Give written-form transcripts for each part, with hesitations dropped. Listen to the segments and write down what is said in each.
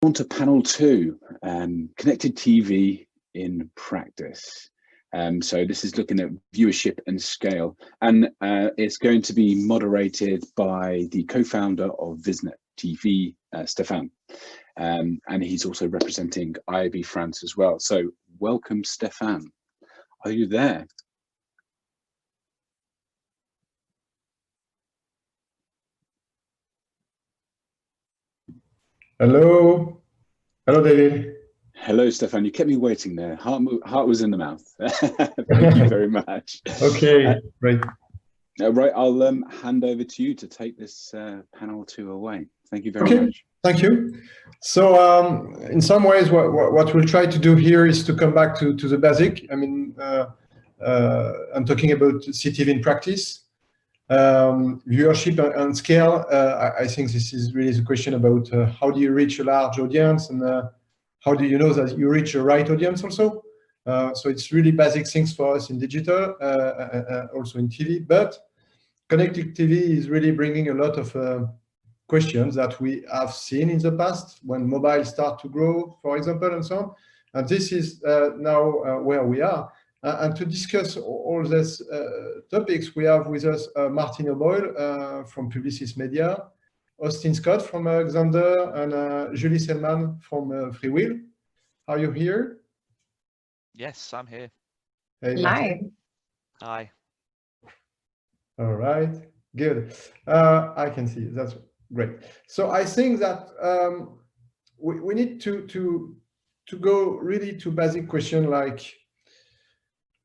On to panel 2, connected TV in practice. So this is looking at viewership and scale, and it's going to be moderated by the co-founder of Visnet TV, Stephane, and he's also representing IAB France as well. So welcome, Stephane. Are you there? Hello. Hello, David. Hello, Stephane. You kept me waiting there. Heart was in the mouth. Thank you very much. Okay, great. Right, I'll hand over to you to take this panel 2 away. Thank you very much. Thank you. So in some ways, what we'll try to do here is to come back to the basic. I mean, I'm talking about CTV in practice. Viewership and scale, I think this is really the question about how do you reach a large audience, and how do you know that you reach the right audience also. So it's really basic things for us in digital, also in TV, but connected TV is really bringing a lot of questions that we have seen in the past when mobile start to grow, for example, and so on. And this is now where we are. And to discuss all these topics, we have with us Martin O'Boyle from Publicis Media, Austin Scott from Xandr, and Julie Selman from Freewheel. Are you here? Yes, I'm here. Hey, Hi. Hi. All right, good. I can see, that's great. So I think that we need to go really to basic question like,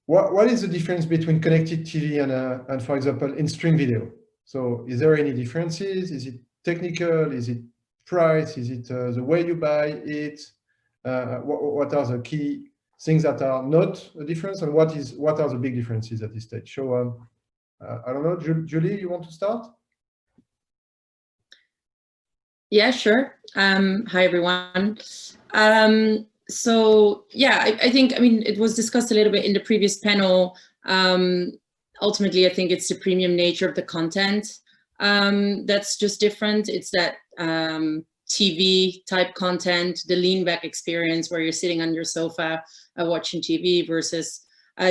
what is the difference between connected TV and for example, in-stream video? So is there any differences? Is it technical? Is it price? Is it the way you buy it? What are the key things that are not a difference, and what are the big differences at this stage? So I don't know, Julie, you want to start? Yeah, sure. Hi, everyone. So yeah, I think, I mean, it was discussed a little bit in the previous panel. Ultimately, I think it's the premium nature of the content that's just different. It's that TV type content, the lean back experience where you're sitting on your sofa watching TV versus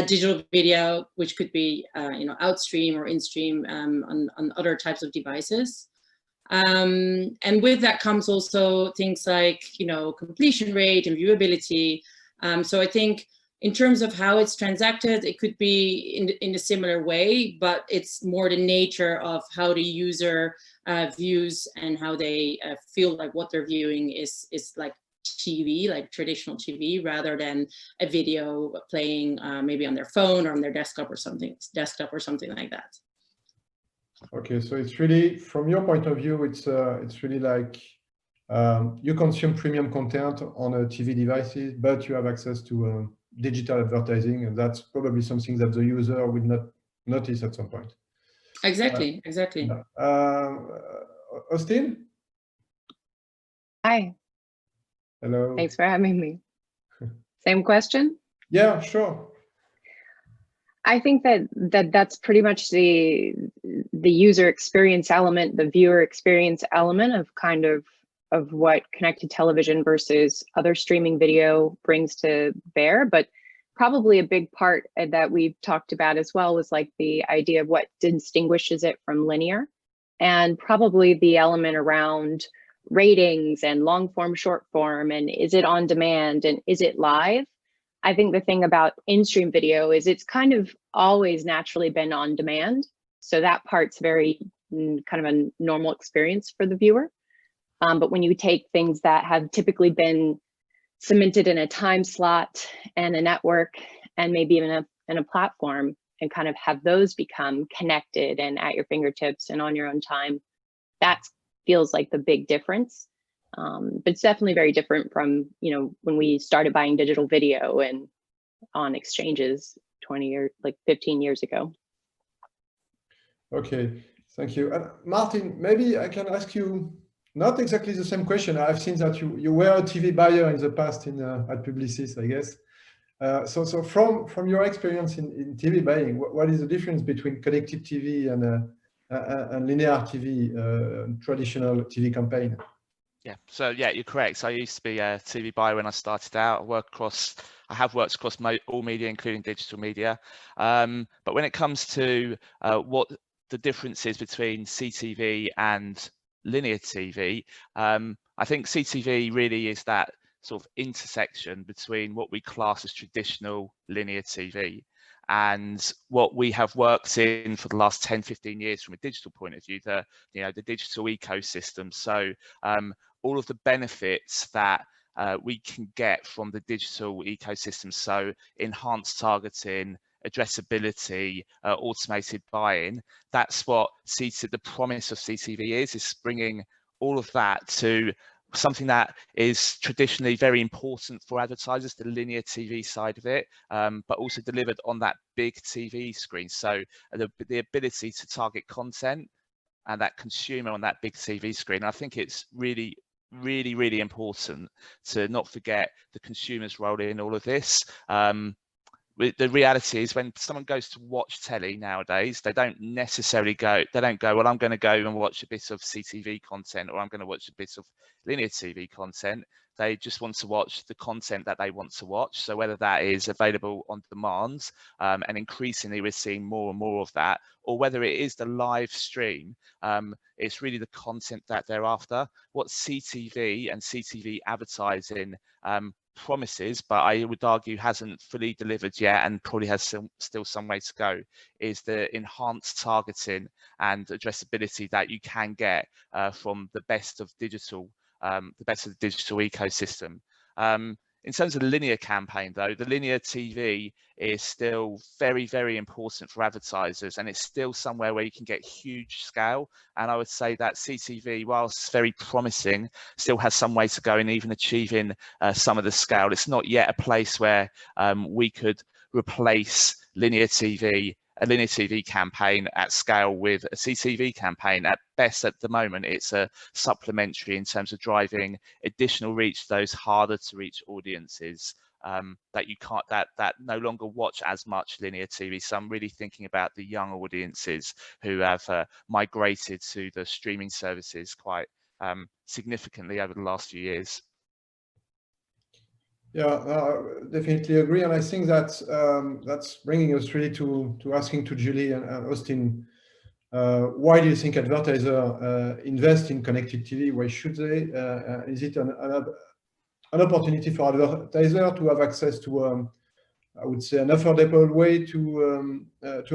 digital video, which could be you know, outstream or in-stream on other types of devices. And with that comes also things like, you know, completion rate and viewability. So I think in terms of how it's transacted, it could be in a similar way, but it's more the nature of how the user views and how they feel like what they're viewing is like TV, like traditional TV, rather than a video playing maybe on their phone or on their desktop or something like that. Okay, so it's really, from your point of view, it's really like you consume premium content on a TV devices, but you have access to digital advertising, and that's probably something that the user would not notice at some point. Exactly, exactly. Austin? Hi. Hello. Thanks for having me. Same question? Yeah, sure. I think that's pretty much the user experience element, the viewer experience element of kind of what connected television versus other streaming video brings to bear. But probably a big part that we've talked about as well was like the idea of what distinguishes it from linear, and probably the element around ratings and long form, short form, and is it on demand and is it live? I think the thing about in-stream video is it's kind of always naturally been on demand. So that part's very kind of a normal experience for the viewer. But when you take things that have typically been cemented in a time slot and a network and maybe even in a platform, and kind of have those become connected and at your fingertips and on your own time, that feels like the big difference. But it's definitely very different from, you know, when we started buying digital video and on exchanges 15 years ago. Okay, thank you. Martin, maybe I can ask you not exactly the same question. I've seen that you were a TV buyer in the past at Publicis, I guess. So from your experience in TV buying, what is the difference between connected TV and linear TV, traditional TV campaign? Yeah, so yeah, you're correct. So I used to be a TV buyer when I started out. I have worked across all media, including digital media. But when it comes to what the difference is between CTV and linear TV, I think CTV really is that sort of intersection between what we class as traditional linear TV and what we have worked in for the last 10, 15 years from a digital point of view, the digital ecosystem. So all of the benefits that we can get from the digital ecosystem. So enhanced targeting, addressability, automated buying. That's what the promise of CTV is bringing all of that to something that is traditionally very important for advertisers, the linear TV side of it, but also delivered on that big TV screen. So the ability to target content and that consumer on that big TV screen. I think it's really, really important to not forget the consumer's role in all of this. The reality is when someone goes to watch telly nowadays, they don't go, well, I'm going to go and watch a bit of CTV content, or I'm going to watch a bit of linear TV content. They just want to watch the content that they want to watch. So whether that is available on demand, and increasingly we're seeing more and more of that, or whether it is the live stream, it's really the content that they're after. What CTV and CTV advertising promises, but I would argue hasn't fully delivered yet and probably has still some way to go, is the enhanced targeting and addressability that you can get from the best of the digital ecosystem. In terms of the linear campaign, though, the linear TV is still very, very important for advertisers, and it's still somewhere where you can get huge scale. And I would say that CTV, whilst very promising, still has some way to go in even achieving some of the scale. It's not yet a place where we could replace a linear TV campaign at scale with a CTV campaign. At best, at the moment, it's a supplementary in terms of driving additional reach to those harder to reach audiences that no longer watch as much linear TV. So I'm really thinking about the young audiences who have migrated to the streaming services quite significantly over the last few years. Yeah, definitely agree, and I think that's bringing us really to asking to Julie and Austin, why do you think advertisers invest in connected TV? Why should they? Is it an opportunity for advertisers to have access to, I would say, an affordable way to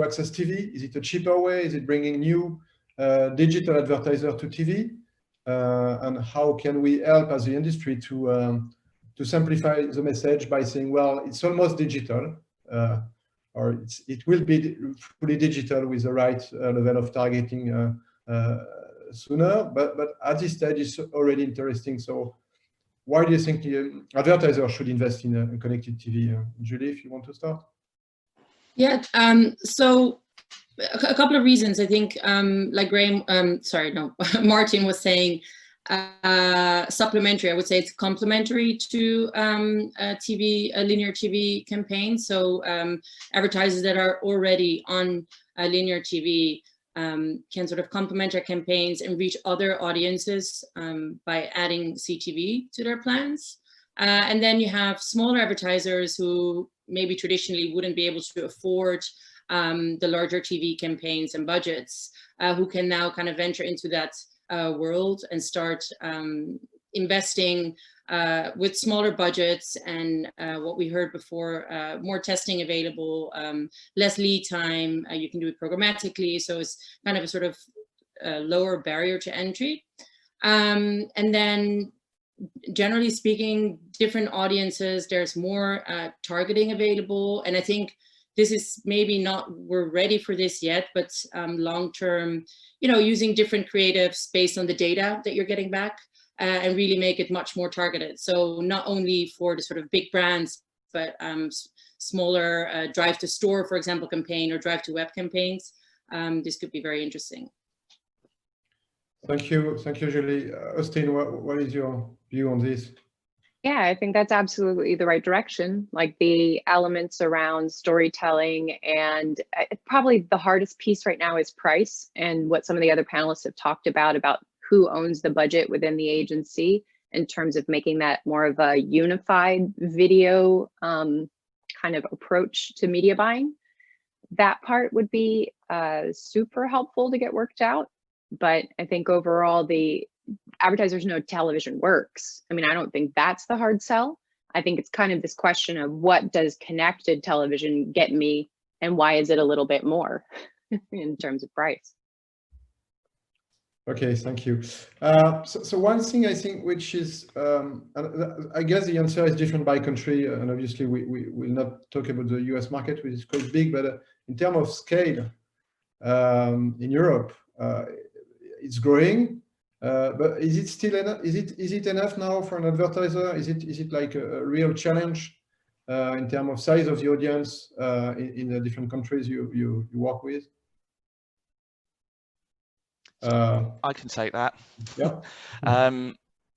access TV? Is it a cheaper way? Is it bringing new digital advertisers to TV? And how can we help as the industry to simplify the message by saying, well, it's almost digital, or it will be fully digital with the right level of targeting sooner, but at this stage it's already interesting. So why do you think the advertisers should invest in connected TV? Julie, if you want to start. Yeah, so a couple of reasons. I think, like Martin was saying, supplementary. I would say it's complementary to a linear TV campaign. So advertisers that are already on linear TV can sort of complement our campaigns and reach other audiences by adding CTV to their plans. And then you have smaller advertisers who maybe traditionally wouldn't be able to afford the larger TV campaigns and budgets, who can now kind of venture into that world and start investing with smaller budgets and what we heard before, more testing available, less lead time. You can do it programmatically, so it's kind of a sort of lower barrier to entry. And then generally speaking, different audiences, there's more targeting available. And I think this is maybe not, we're ready for this yet, but long-term, using different creatives based on the data that you're getting back and really make it much more targeted. So not only for the sort of big brands, but smaller drive to store, for example, campaign or drive to web campaigns. This could be very interesting. Thank you, Julie. Austin, what is your view on this? Yeah, I think that's absolutely the right direction. Like the elements around storytelling, and probably the hardest piece right now is price, and what some of the other panelists have talked about who owns the budget within the agency in terms of making that more of a unified video kind of approach to media buying. That part would be super helpful to get worked out. But I think overall, the advertisers know television works. I mean, I don't think that's the hard sell. I think it's kind of this question of what does connected television get me and why is it a little bit more in terms of price? Okay, thank you. So one thing I think, which is, I guess the answer is different by country, and obviously we will not talk about the US market, which is quite big, but in terms of scale, in Europe, it's growing. But is it still enough? Is it enough now for an advertiser? Is it like a real challenge in terms of size of the audience in the different countries you work with? I can take that. Yeah.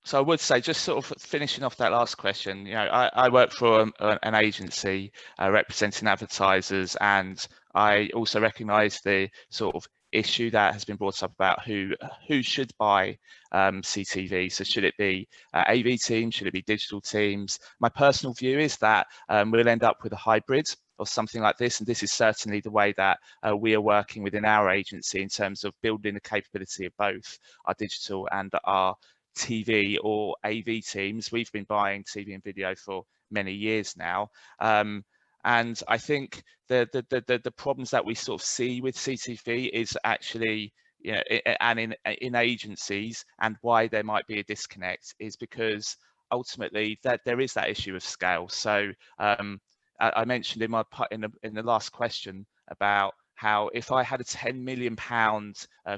So I would say, just sort of finishing off that last question, you know, I work for an agency representing advertisers, and I also recognise the sort of issue that has been brought up about who should buy CTV. So should it be AV teams? Should it be digital teams? My personal view is that we'll end up with a hybrid or something like this, and this is certainly the way that we are working within our agency in terms of building the capability of both our digital and our TV or AV teams. We've been buying TV and video for many years now, and I think the problems that we sort of see with CTV is actually, you know, and in agencies, and why there might be a disconnect is because ultimately that there is that issue of scale. So I mentioned in the last question about how if I had a £10 million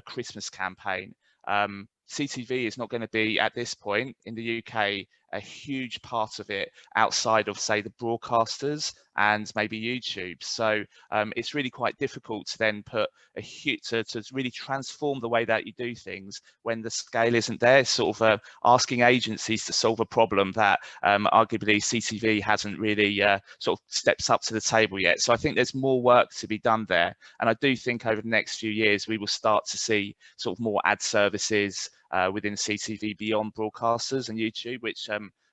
Christmas campaign, CTV is not going to be, at this point in the UK, a huge part of it outside of, say, the broadcasters and maybe YouTube. So it's really quite difficult to then put to really transform the way that you do things when the scale isn't there. It's sort of asking agencies to solve a problem that arguably CTV hasn't really sort of stepped up to the table yet. So I think there's more work to be done there. And I do think over the next few years, we will start to see sort of more ad services within CTV beyond broadcasters and YouTube, which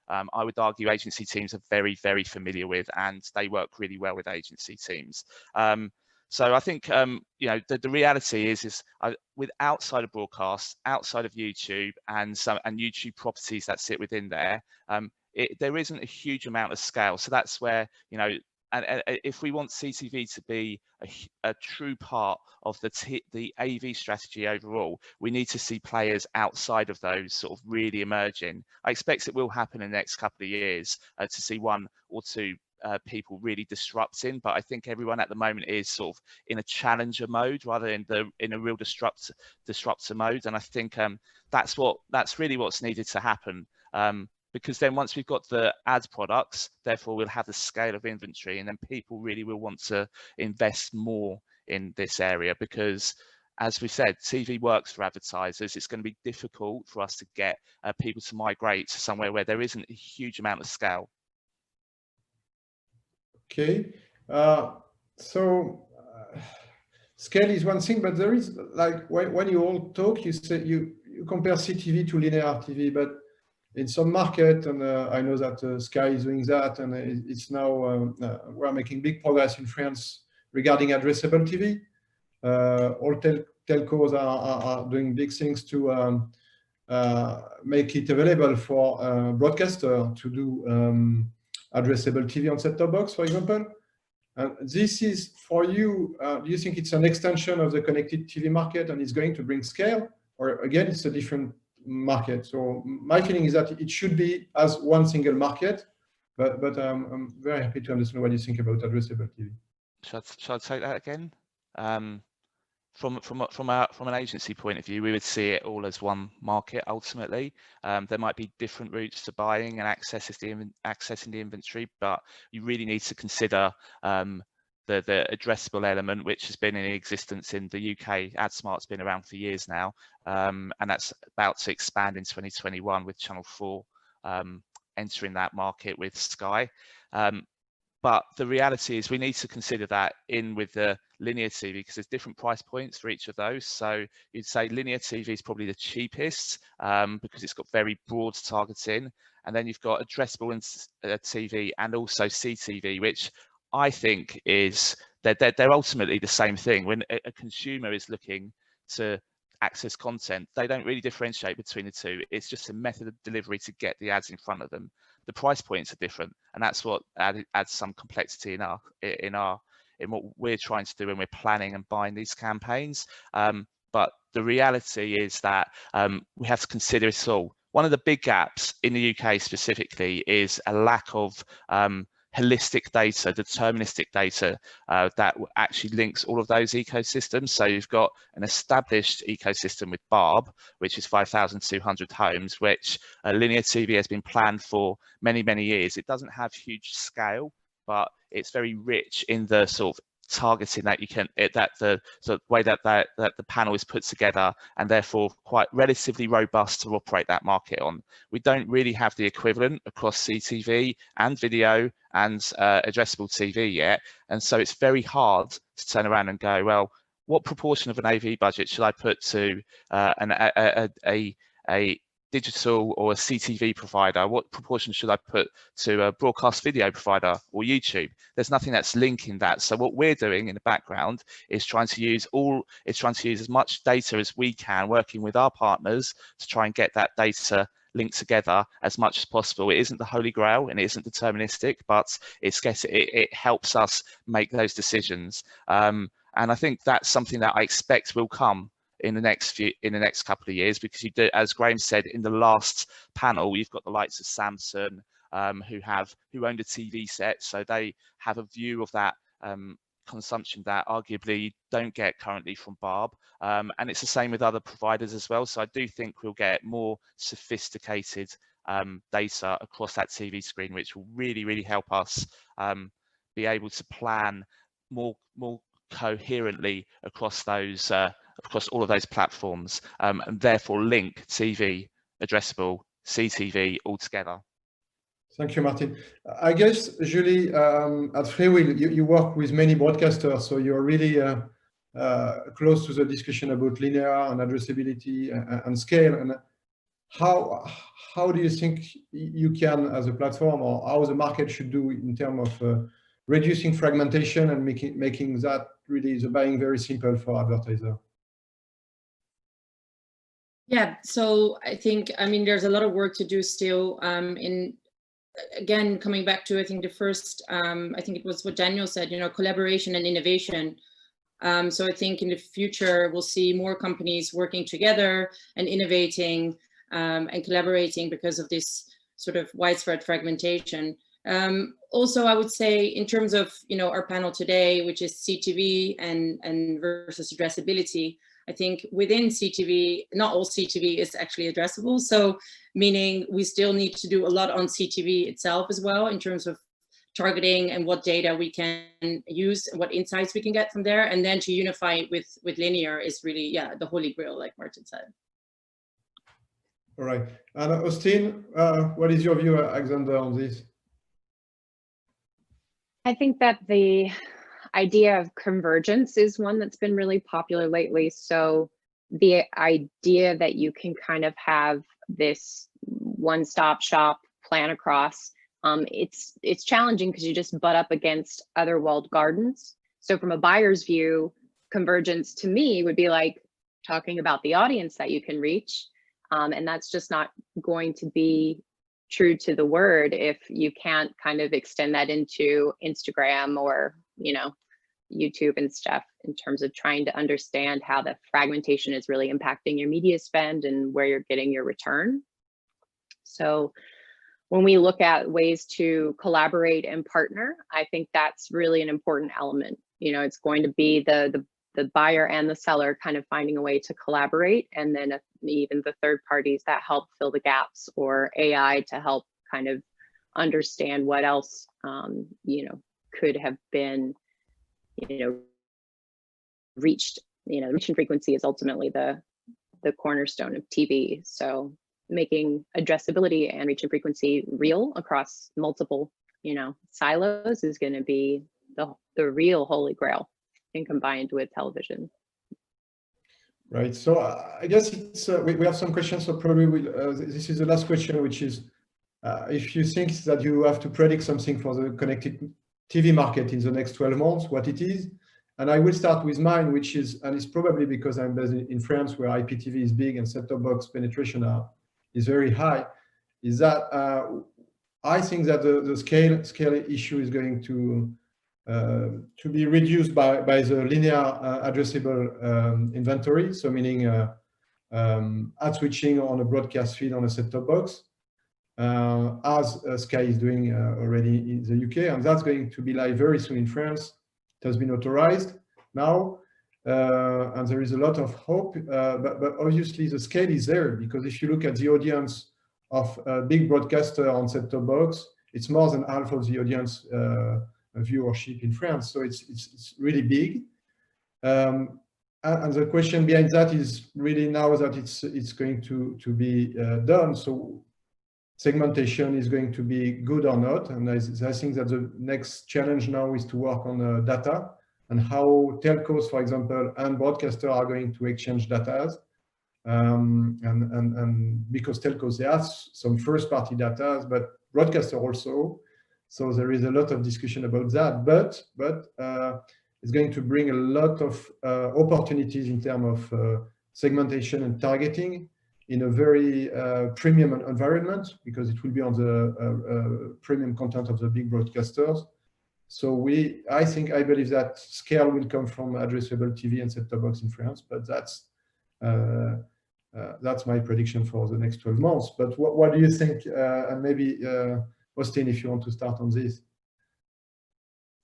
I would argue agency teams are very, very familiar with, and they work really well with agency teams. So I think you know, the reality is with outside of broadcast, outside of YouTube and YouTube properties that sit within there, there isn't a huge amount of scale. So that's where, you know, and if we want CTV to be a true part of the AV strategy overall, we need to see players outside of those sort of really emerging. I expect it will happen in the next couple of years to see one or two people really disrupting, but I think everyone at the moment is sort of in a challenger mode rather than in a real disruptor mode. And I think that's really what's needed to happen. Because then once we've got the ad products, therefore we'll have the scale of inventory, and then people really will want to invest more in this area, because as we said, TV works for advertisers. It's going to be difficult for us to get people to migrate to somewhere where there isn't a huge amount of scale. Okay, so scale is one thing, but there is, like, when you all talk, you say you compare CTV to linear TV, but in some market, and I know that Sky is doing that, and it's now we're making big progress in France regarding addressable TV. All telcos are doing big things to make it available for broadcaster to do addressable TV on set-top box, for example. This is for you. Do you think it's an extension of the connected TV market and it's going to bring scale, or again it's a different market? So my feeling is that it should be as one single market, but I'm very happy to understand what you think about addressable TV. Shall I take that again? From an agency point of view, we would see it all as one market ultimately. There might be different routes to buying and accessing the inventory, but you really need to consider the addressable element, which has been in existence in the UK. AdSmart's been around for years now, and that's about to expand in 2021 with Channel 4 entering that market with Sky. But the reality is we need to consider that in with the linear TV, because there's different price points for each of those. So you'd say linear TV is probably the cheapest because it's got very broad targeting. And then you've got addressable TV and also CTV, which I think is they're ultimately the same thing. When a consumer is looking to access content, they don't really differentiate between the two. It's just a method of delivery to get the ads in front of them. The price points are different, and that's what adds some complexity in what we're trying to do when we're planning and buying these campaigns. But the reality is that we have to consider it all. One of the big gaps in the UK specifically is a lack of holistic data, deterministic data that actually links all of those ecosystems. So you've got an established ecosystem with Barb, which is 5,200 homes, which linear TV has been planned for many, many years. It doesn't have huge scale, but it's very rich in the sort of targeting that you can, the way that the panel is put together, and therefore quite relatively robust to operate that market on. We don't really have the equivalent across CTV and video and addressable TV yet, and so it's very hard to turn around and go, well, what proportion of an AV budget should I put to a digital or a CTV provider? What proportion should I put to a broadcast video provider or YouTube? There's nothing that's linking that. So what we're doing in the background is trying to use as much data as we can, working with our partners to try and get that data linked together as much as possible. It isn't the holy grail and it isn't deterministic, but it helps us make those decisions. And I think that's something that I expect will come in the next couple of years, because you do, as Graham said in the last panel, you've got the likes of Samsung who owned a TV set, so they have a view of that consumption that arguably you don't get currently from Barb, and it's the same with other providers as well. So I do think we'll get more sophisticated data across that TV screen, which will really help us be able to plan more coherently across those across all of those platforms, and therefore link TV, addressable, CTV all together. Thank you, Martin. I guess, Julie, at Freewheel, you work with many broadcasters, so you're really close to the discussion about linear and addressability and scale. And how do you think you can, as a platform, or how the market should do in terms of reducing fragmentation and making that really the buying very simple for advertisers? Yeah, so I think, there's a lot of work to do still. Again, coming back to, I think the first, I think it was what Daniel said, collaboration and innovation. So I think in the future, we'll see more companies working together and innovating and collaborating because of this sort of widespread fragmentation. Also, I would say in terms of, our panel today, which is CTV and versus addressability, I think within CTV, not all CTV is actually addressable. So meaning we still need to do a lot on CTV itself as well, in terms of targeting and what data we can use and what insights we can get from there. And then to unify it with linear is really, the holy grail, like Martin said. All right. And Austin, what is your view, Xandr, on this? I think that the idea of convergence is one that's been really popular lately. So the idea that you can kind of have this one-stop shop plan across, it's challenging because you just butt up against other walled gardens. So from a buyer's view, convergence to me would be like talking about the audience that you can reach. And that's just not going to be true to the word if you can't kind of extend that into Instagram or, YouTube and stuff, in terms of trying to understand how the fragmentation is really impacting your media spend and where you're getting your return. So when we look at ways to collaborate and partner, I think that's really an important element. It's going to be the buyer and the seller kind of finding a way to collaborate, and then even the third parties that help fill the gaps, or AI to help kind of understand what else could have been reached. Reach and frequency is ultimately the cornerstone of TV. So making addressability and reach and frequency real across multiple silos is going to be the real holy grail. and combined with television. Right. So I guess it's we have some questions. So probably this is the last question, which is if you think that you have to predict something for the connected TV market in the next 12 months, what it is. And I will start with mine, which is, and it's probably because I'm based in France, where IPTV is big and set-top box penetration is very high, is that I think that the scale issue is going to be reduced by the linear addressable inventory. So meaning ad switching on a broadcast feed on a set-top box, as Sky is doing already in the UK, and that's going to be live very soon in France. It has been authorized now, and there is a lot of hope, but obviously the scale is there, because if you look at the audience of a big broadcaster on set-top box, it's more than half of the audience viewership in France, so it's really big. And the question behind that is really now that it's going to be done, so segmentation is going to be good or not. And I think that the next challenge now is to work on data and how telcos, for example, and broadcasters are going to exchange data. And because telcos, they have some first-party data, but broadcasters also. So there is a lot of discussion about that. But it's going to bring a lot of opportunities in terms of segmentation and targeting in a very premium environment, because it will be on the premium content of the big broadcasters. So I believe that scale will come from addressable TV and set-top box in France, but that's my prediction for the next 12 months. But what do you think? And maybe Austin, if you want to start on this.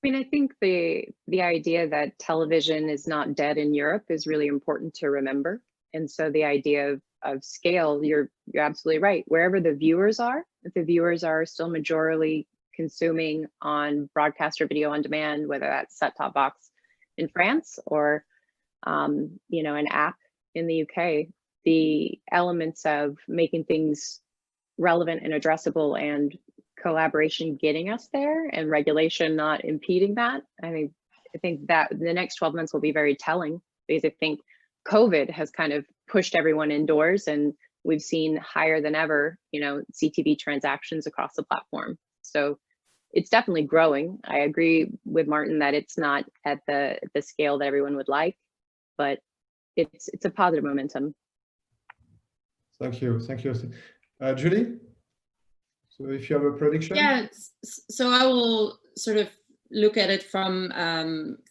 I mean, I think the idea that television is not dead in Europe is really important to remember. And so the idea of scale, you're absolutely right. Wherever the viewers are, if the viewers are still majorly consuming on broadcaster video on demand, whether that's set-top box in France or an app in the UK, the elements of making things relevant and addressable and collaboration getting us there and regulation not impeding that, I think that the next 12 months will be very telling, because I think COVID has kind of pushed everyone indoors, and we've seen higher than ever, CTV transactions across the platform. So it's definitely growing. I agree with Martin that it's not at the scale that everyone would like, but it's a positive momentum. Thank you, Austin. Julie, so if you have a prediction? Yeah, so I will sort of look at it from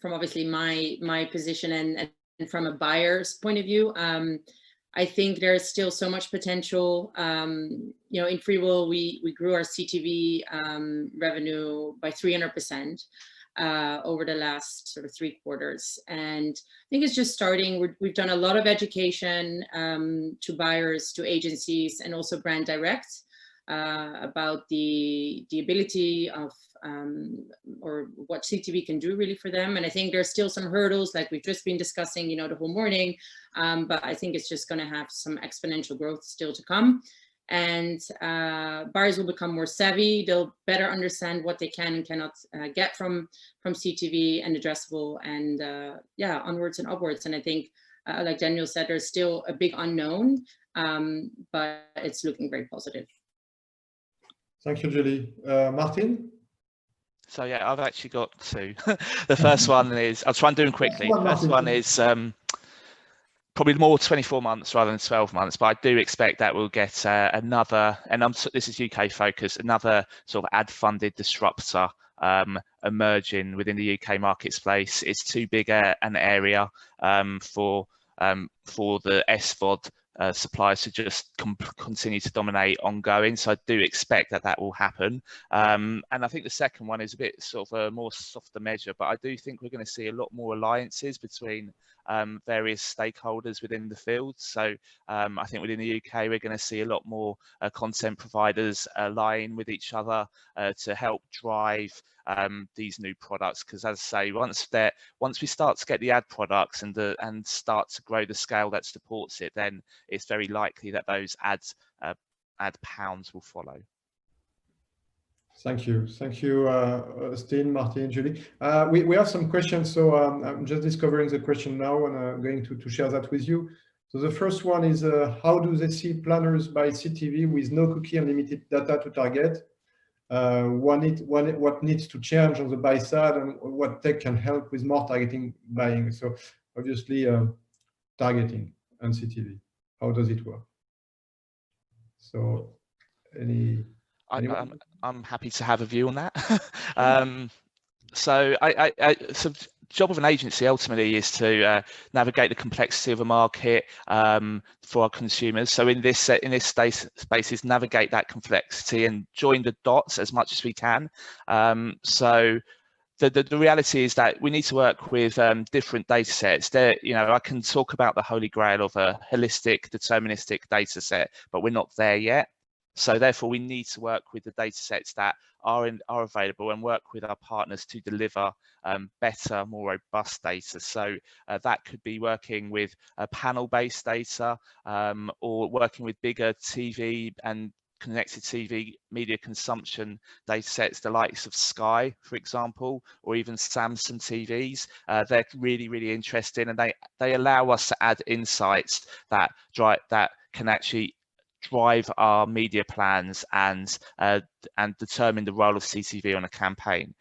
obviously my position and from a buyer's point of view. I think there's still so much potential. In Freewheel, we grew our CTV revenue by 300% over the last sort of 3 quarters. And I think it's just starting. We've done a lot of education to buyers, to agencies, and also brand direct about the ability of or what CTV can do really for them. And I think there's still some hurdles, like we've just been discussing, the whole morning, but I think it's just going to have some exponential growth still to come. And buyers will become more savvy. They'll better understand what they can and cannot get from CTV and addressable, and onwards and upwards. And I think, like Daniel said, there's still a big unknown, but it's looking very positive. Thank you, Julie. Martin? So yeah, I've actually got 2. The first one is, I'll try and do them quickly. The first one is probably more 24 months rather than 12 months, but I do expect that we'll get another, and this is UK focused, another sort of ad-funded disruptor emerging within the UK marketplace. It's too big an area for the SVOD suppliers to just continue to dominate ongoing. So I do expect that will happen. And I think the second one is a bit sort of a more softer measure, but I do think we're going to see a lot more alliances between various stakeholders within the field. So I think within the UK, we're going to see a lot more content providers align with each other to help drive these new products. Because as I say, once we start to get the ad products and start to grow the scale that supports it, then it's very likely that those ad pounds will follow. Thank you. Thank you, Steen, Martin, Julie. We have some questions, so I'm just discovering the question now and going to share that with you. So the first one is, how do they see planners by CTV with no cookie and limited data to target? What needs to change on the buy side, and what tech can help with more targeting buying? So obviously, targeting and CTV, how does it work? So I'm happy to have a view on that. So so job of an agency ultimately is to navigate the complexity of a market for our consumers. So in this space is navigate that complexity and join the dots as much as we can. So the reality is that we need to work with different data sets. I can talk about the holy grail of a holistic, deterministic data set, but we're not there yet. So therefore, we need to work with the data sets that are available and work with our partners to deliver better, more robust data. So that could be working with panel-based data or working with bigger TV and connected TV media consumption data sets, the likes of Sky, for example, or even Samsung TVs. They're really, really interesting, and they allow us to add insights that can actually drive our media plans and determine the role of CTV on a campaign.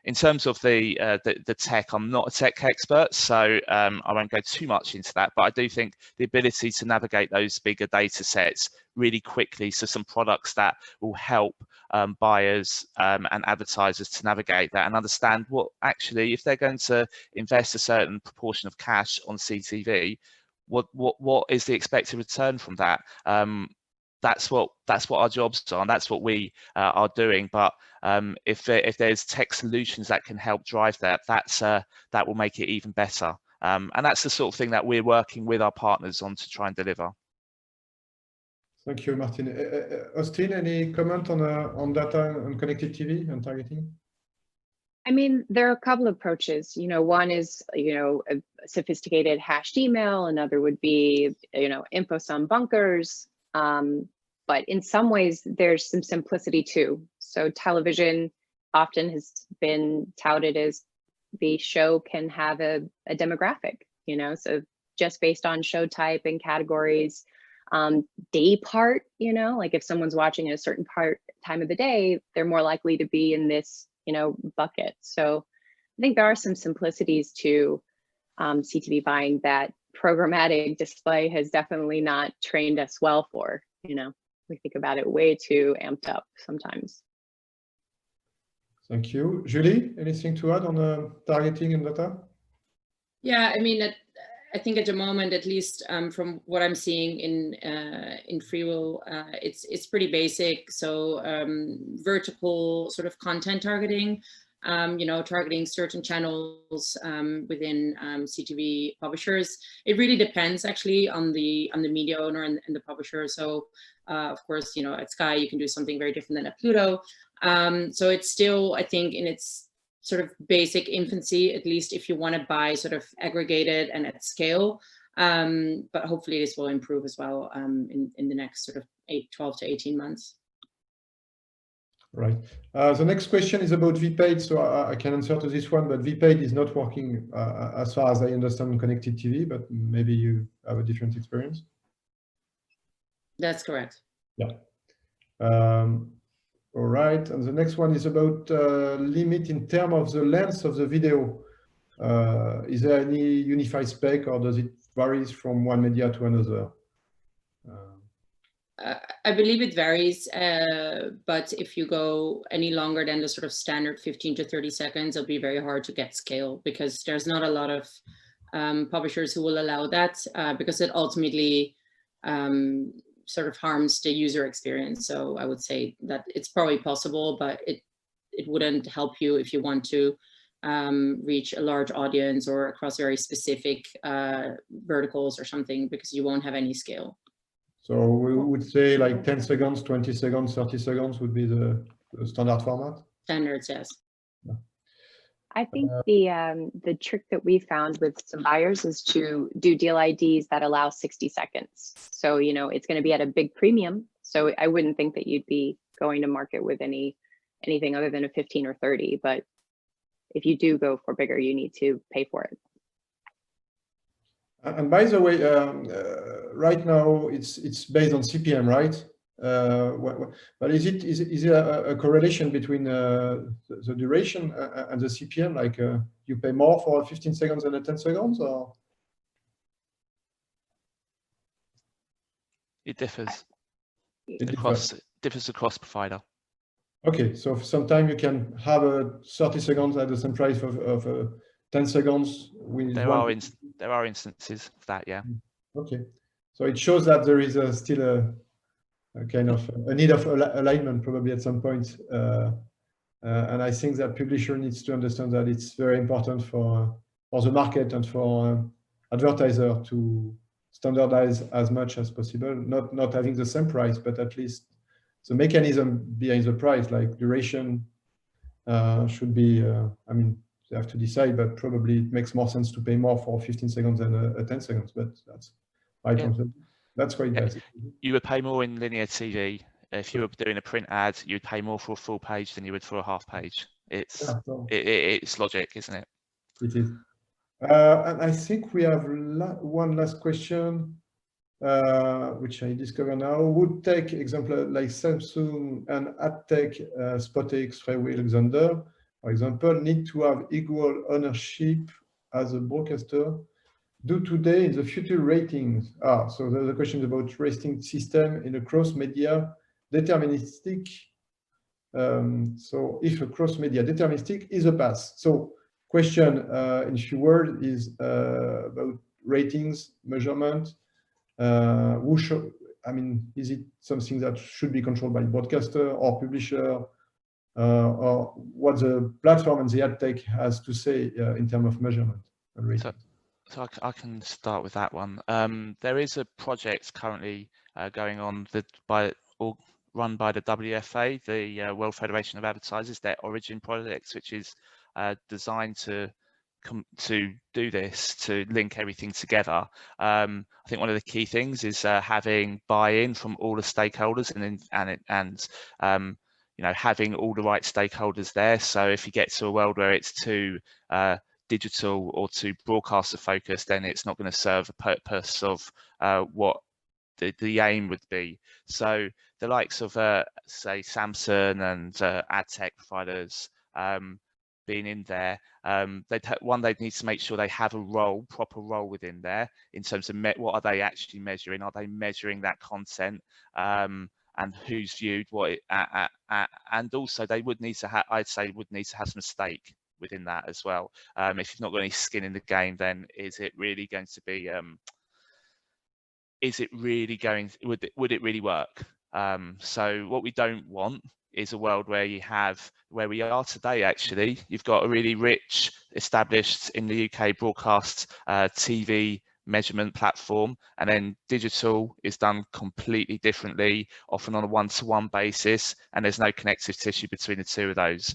In terms of the tech, I'm not a tech expert, so I won't go too much into that, but I do think the ability to navigate those bigger data sets really quickly, so some products that will help buyers and advertisers to navigate that and understand what actually, if they're going to invest a certain proportion of cash on CTV, what is the expected return from that? That's what our jobs are, and that's what we are doing. But if there's tech solutions that can help drive that will make it even better. And that's the sort of thing that we're working with our partners on to try and deliver. Thank you, Martin. Austin, any comment on data and connected TV and targeting? I mean, there are a couple of approaches. One is, a sophisticated hashed email. Another would be, infosum bunkers. But in some ways, there's some simplicity too. So television often has been touted as the show can have a demographic, so just based on show type and categories, day part, like if someone's watching at a certain time of the day, they're more likely to be in this bucket. So I think there are some simplicities to CTV buying that programmatic display has definitely not trained us well for. We think about it way too amped up sometimes. Thank you. Julie, anything to add on targeting and data? Yeah, I mean, I think at the moment, at least from what I'm seeing in Freewheel, it's pretty basic. So vertical sort of content targeting, targeting certain channels within CTV publishers. It really depends actually on the media owner and the publisher. So of course, at Sky you can do something very different than at Pluto. So it's still, I think, in its sort of basic infancy, at least if you want to buy sort of aggregated and at scale. But hopefully this will improve as well in the next sort of 12 to 18 months. Right. The next question is about VPaid. So I can answer to this one, but VPaid is not working as far as I understand connected TV, but maybe you have a different experience. That's correct. Yeah. All right. And the next one is about limit in terms of the length of the video. Is there any unified spec, or does it vary from one media to another? I believe it varies, but if you go any longer than the sort of standard 15 to 30 seconds, it'll be very hard to get scale, because there's not a lot of publishers who will allow that, because it ultimately sort of harms the user experience. So I would say that it's probably possible, but it wouldn't help you if you want to reach a large audience or across very specific verticals or something, because you won't have any scale. So we would say like 10 seconds, 20 seconds, 30 seconds would be the standard format? Standards, yes. Yeah. I think the trick that we found with some buyers is to do deal IDs that allow 60 seconds. So, it's going to be at a big premium. So I wouldn't think that you'd be going to market with any anything other than a 15 or 30. But if you do go for bigger, you need to pay for it. And by the way, right now it's based on CPM, right? But is there a correlation between the duration and the CPM? Like you pay more for 15 seconds than 10 seconds, or? It differs. It differs across provider. Okay, so sometimes you can have a 30 seconds at the same price of 10 seconds. There are instances of that, yeah. Okay, so it shows that there is still a kind of a need of alignment probably at some point, and I think that publisher needs to understand that it's very important for the market and for advertiser to standardize as much as possible, not having the same price, but at least the mechanism behind the price, like duration, should be, I mean, they have to decide, but probably it makes more sense to pay more for 15 seconds than 10 seconds, but that's my concept. That's quite basic. You would pay more in linear TV. If you were doing a print ad, you'd pay more for a full page than you would for a half page. It's it's logic, isn't it? It is. And I think we have one last question, which I discover now. Would take example like Samsung and AdTech, SpotX, Freewheel, Xandr, for example, need to have equal ownership as a broadcaster? Do today in the future ratings? So the question is about rating system in a cross-media deterministic. So if a cross-media deterministic is a pass. So question in few words is about ratings, measurement. I mean, is it something that should be controlled by broadcaster or publisher? Or what the platform and the ad tech has to say in terms of measurement and rating? So I can start with that one. There is a project currently going on run by the WFA, the World Federation of Advertisers, their Origin project, which is designed to do this, to link everything together. I think one of the key things is having buy-in from all the stakeholders and you know, having all the right stakeholders there. So if you get to a world where it's too digital or too broadcaster focused, then it's not going to serve the purpose of what the aim would be. So the likes of say Samsung and ad tech providers being in there, they'd need to make sure they have a proper role within there in terms of what are they actually measuring? Are they measuring that content? And who's viewed what and also they would need to have, I'd say, would need to have some stake within that as well. If you've not got any skin in the game, then is it really going to be? Is it really going? Would it really work? So what we don't want is a world where you have, where we are today. Actually, you've got a really rich, established in the UK broadcast TV measurement platform, and then digital is done completely differently, often on a one-to-one basis, and there's no connective tissue between the two of those.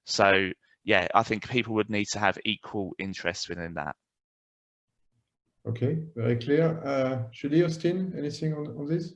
So yeah, I think people would need to have equal interest within that. Okay, very clear. Julie, Austin, anything on this?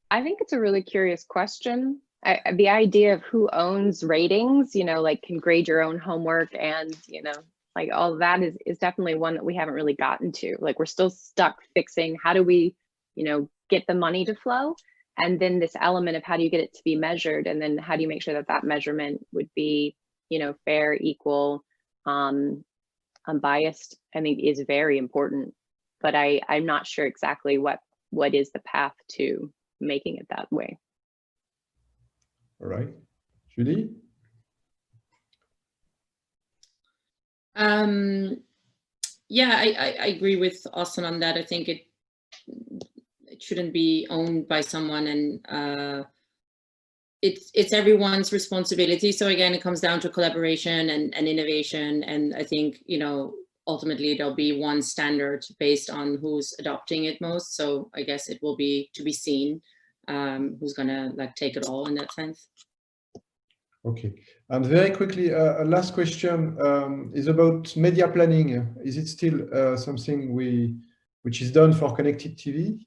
I think it's a really curious question. The idea of who owns ratings, you know, like can grade your own homework and, you know, like all of that is definitely one that we haven't really gotten to. Like we're still stuck fixing how do we, you know, get the money to flow, and then this element of how do you get it to be measured, and then how do you make sure that that measurement would be, you know, fair, equal, unbiased. I think is very important, but I'm not sure exactly what is the path to making it that way. All right, Julie. Yeah, I agree with Austin on that. I think it shouldn't be owned by someone, and it's everyone's responsibility. So again, it comes down to collaboration and innovation. And I think, you know, ultimately there'll be one standard based on who's adopting it most. So I guess it will be to be seen who's gonna like take it all in that sense. Okay, and very quickly, a last question is about media planning. Is it still something which is done for connected TV,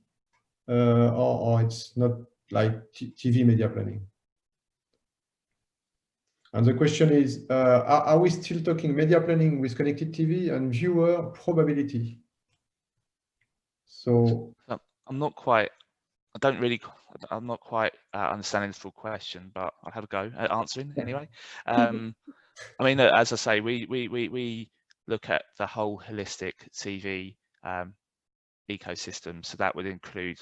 or it's not like TV media planning? And the question is, are we still talking media planning with connected TV and viewer probability? So I'm not quite understanding the full question, but I'll have a go at answering anyway. I mean, as I say, we look at the whole holistic TV ecosystem. So that would include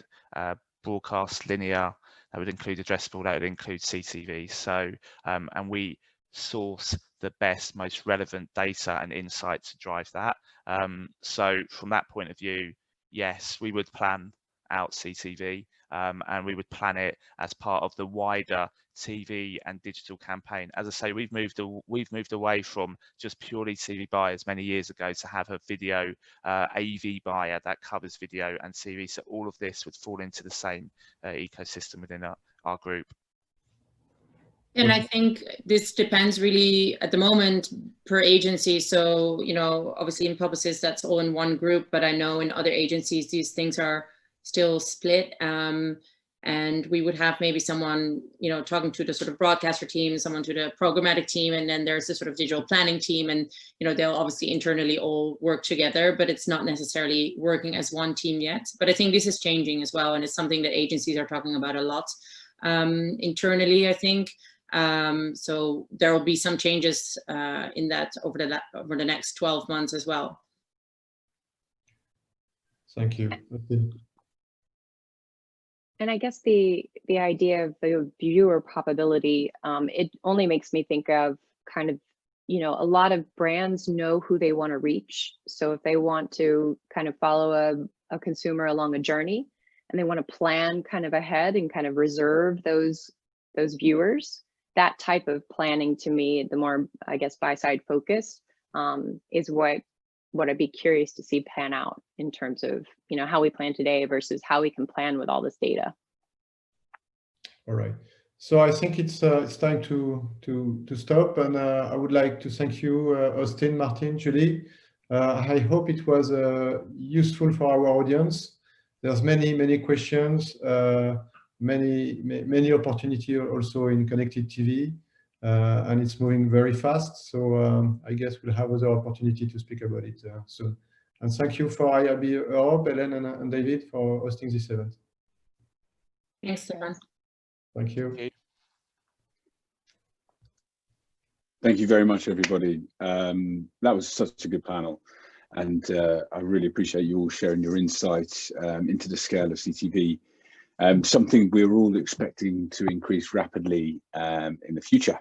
broadcast, linear, that would include addressable, that would include CTV. So, and we source the best, most relevant data and insight to drive that. So from that point of view, yes, we would plan out CTV, and we would plan it as part of the wider TV and digital campaign. As I say, we've moved away from just purely TV buyers many years ago to have a video AV buyer that covers video and TV. So all of this would fall into the same ecosystem within our group. And I think this depends really at the moment per agency. So, you know, obviously in Publicis, that's all in one group, but I know in other agencies, these things are still split. And we would have maybe someone, you know, talking to the sort of broadcaster team, someone to the programmatic team, and then there's the sort of digital planning team. And, you know, they'll obviously internally all work together, but it's not necessarily working as one team yet. But I think this is changing as well. And it's something that agencies are talking about a lot internally, I think. So there will be some changes in that over the next 12 months as well. Thank you. And I guess the idea of the viewer probability, it only makes me think of kind of, you know, a lot of brands know who they want to reach. So if they want to kind of follow a consumer along a journey and they want to plan kind of ahead and kind of reserve those viewers, that type of planning to me, the more, I guess, buy-side focus is what I'd be curious to see pan out in terms of, you know, how we plan today versus how we can plan with all this data. All right. So I think it's time to stop, and I would like to thank you, Austin, Martin, Julie. I hope it was useful for our audience. There's many questions, many opportunity also in connected TV. And it's moving very fast, so I guess we'll have other opportunity to speak about it soon. And thank you for IAB Europe, Helen and David, for hosting this event. Thanks, Stefan. Thank you. Thank you very much, everybody. That was such a good panel, and I really appreciate you all sharing your insights into the scale of CTV. Something we're all expecting to increase rapidly in the future.